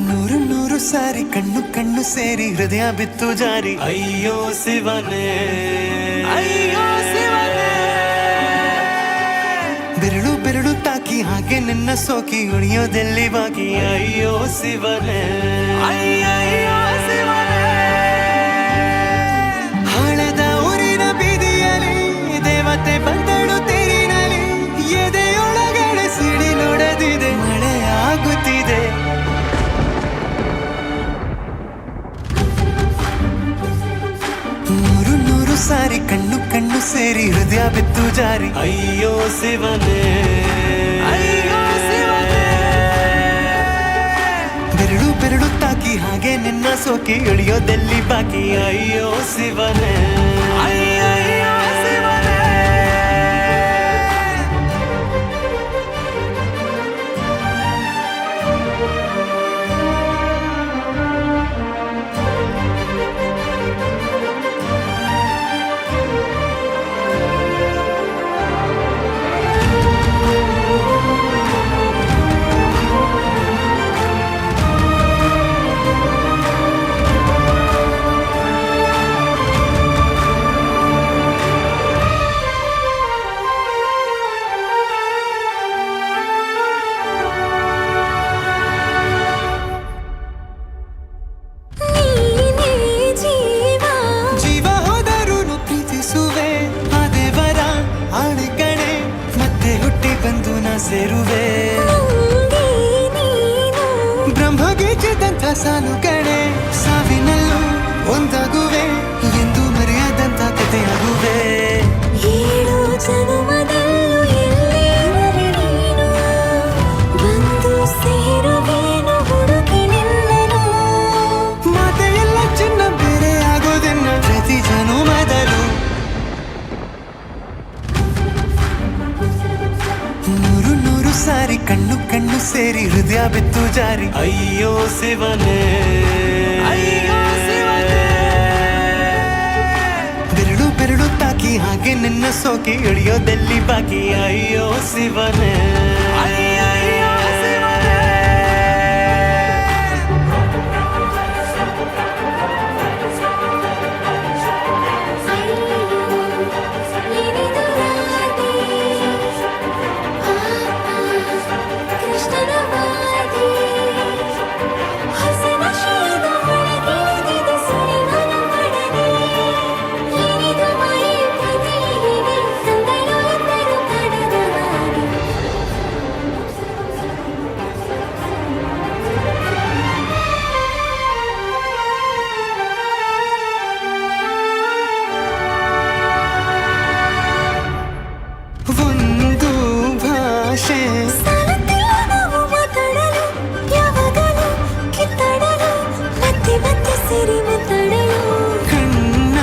ನೂರು ನೂರು ಸಾರಿ ಕಣ್ಣು ಕಣ್ಣು ಸೇರಿ ಹೃದಯ ಬಿತ್ತು ಜಾರಿ ಅಯ್ಯೋ ಶಿವನೇ ಅಯ್ಯೋ ಶಿವನೇ ಬೆರಳು ಬೆರಳು ತಾಕಿ ಹಾಗೆ ನಿನ್ನ ಸೋಕಿ ಉಳಿಯೋದೆಲ್ಲಿ ಬಾಕಿ ಅಯ್ಯೋ ಶಿವನೇ ಅಯ್ಯಯ್ಯೋ ಶಿವನೇ ಹಳದ ಊರಿನ ಬೀದಿಯಲ್ಲಿ ದೇವತೆ ಬಂದಳು ತೇರಿನಲ್ಲಿ ಎದೆಯೊಳಗಡೆ ಸಿಡಿ ನೋಡದಿದೆ ಮಳೆ ಆಗುತ್ತಿದೆ ನೂರು ನೂರು ಸಾರಿ ಕಣ್ಣು ಕಣ್ಣು ಸೇರಿ ಹೃದಯ ಬಿತ್ತು ಜಾರಿ ಅಯ್ಯೋ ಶಿವನೇ ಅಯ್ಯೋ ಶಿವನೇ ಬೆರಳು ಬೆರಳು ತಾಕಿ ಹಾಗೆ ನಿನ್ನ ಸೋಕಿ ಇಳಿಯೋದೆಲ್ಲಿ ಬಾಕಿ ಅಯ್ಯೋ ಶಿವನೇ ಅಯ್ಯಯ್ಯೋ ಶಿವನೇ ಸೇರುವೆ ಬ್ರಹ್ಮಗೀಚಿದಂಥ ಸಾಲು ಕಣೆ ಸಾವಿನಲ್ಲೂ ಒಂದಾಗುವೆ ಎಂದು ಮರೆಯದಂಥ ಕಥೆಯಾಗುವೆ ಏಳು ಜನುಮದಲ್ಲೂ ಎಲ್ಲೇ ನೀನು ಬಂದು ಸೇರುವೇನು ಹುಡುಕಿ ನಿನ್ನನು ಮಾತೆಯೆಲ್ಲ ಚಿನ್ನ ಬೇರೆ ಆಗೋದನ್ನ ಪ್ರತಿ ಜನುಮದಲ್ಲೂ ನೂರು ನೂರು ಸಾರಿ ಕಣ್ಣು ಕಣ್ಣು ಸೇರಿ ಹೃದಯ ಬಿತ್ತು ಜಾರಿ ಅಯ್ಯೋ ಶಿವನೇ ಅಯ್ಯೋ ಶಿವನೇ ಬೆರಳು ಬೆರಳು ತಾಕಿ ಹಾಗೆ ನಿನ್ನ ಸೋಕಿ ಇಳಿಯೋದೆಲ್ಲಿ ಬಾಕಿ ಅಯ್ಯೋ ಶಿವನೇ ಅಯ್ಯಯ್ಯೋ ಶಿವನೇ ಒಂದು ಭಾಷೆ ಮಾತಾಡಲು ಯಾವಾಗಲೂ ಕಿತ್ತಾಡಲು ಮತ್ತೆ ಮತ್ತೆ ಸೇರಿ ಮಾತಾಡಲು ಕಣ್ಣ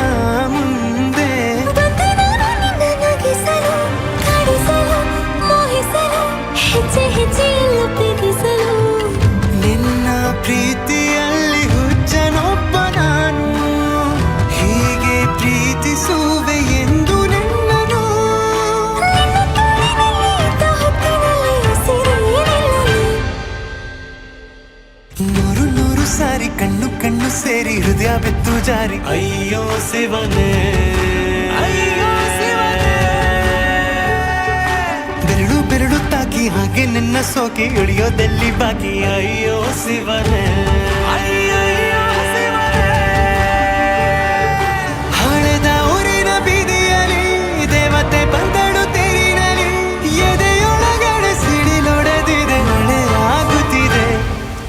ಮುಂದೆ ಬಂದೆ ನಾನು ನಿನ್ನ ನಗಿಸಲು ಕಾಡಿಸಲು ಮೋಹಿಸಲು ಹೆಜ್ಜೆ ಹೆಜ್ಜೆಯಲ್ಲೂ ಪ್ರೀತಿಸಲು ನಿನ್ನ ಪ್ರೀತಿಯಲ್ಲಿ ಹುಚ್ಚನೊಬ್ಬ ನಾನು ಹೀಗೆ ಪ್ರೀತಿಸುವೆ ಎಂದು ನಿನ್ನನು ನೂರು ನೂರು ಸಾರಿ ಕಣ್ಣು ಕಣ್ಣು ಸೇರಿ ಹೃದಯ ಬಿತ್ತು ಜಾರಿ ಅಯ್ಯೋ ಶಿವನೇ ಅಯ್ಯೋ ಶಿವನೇ ಬೆರಳು ಬೆರಳು ತಾಕಿ ಹಾಗೆ ನಿನ್ನ ಸೋಕಿ ಇಳಿಯೋದೆಲ್ಲಿ ಬಾಕಿ ಅಯ್ಯೋ ಶಿವನೇ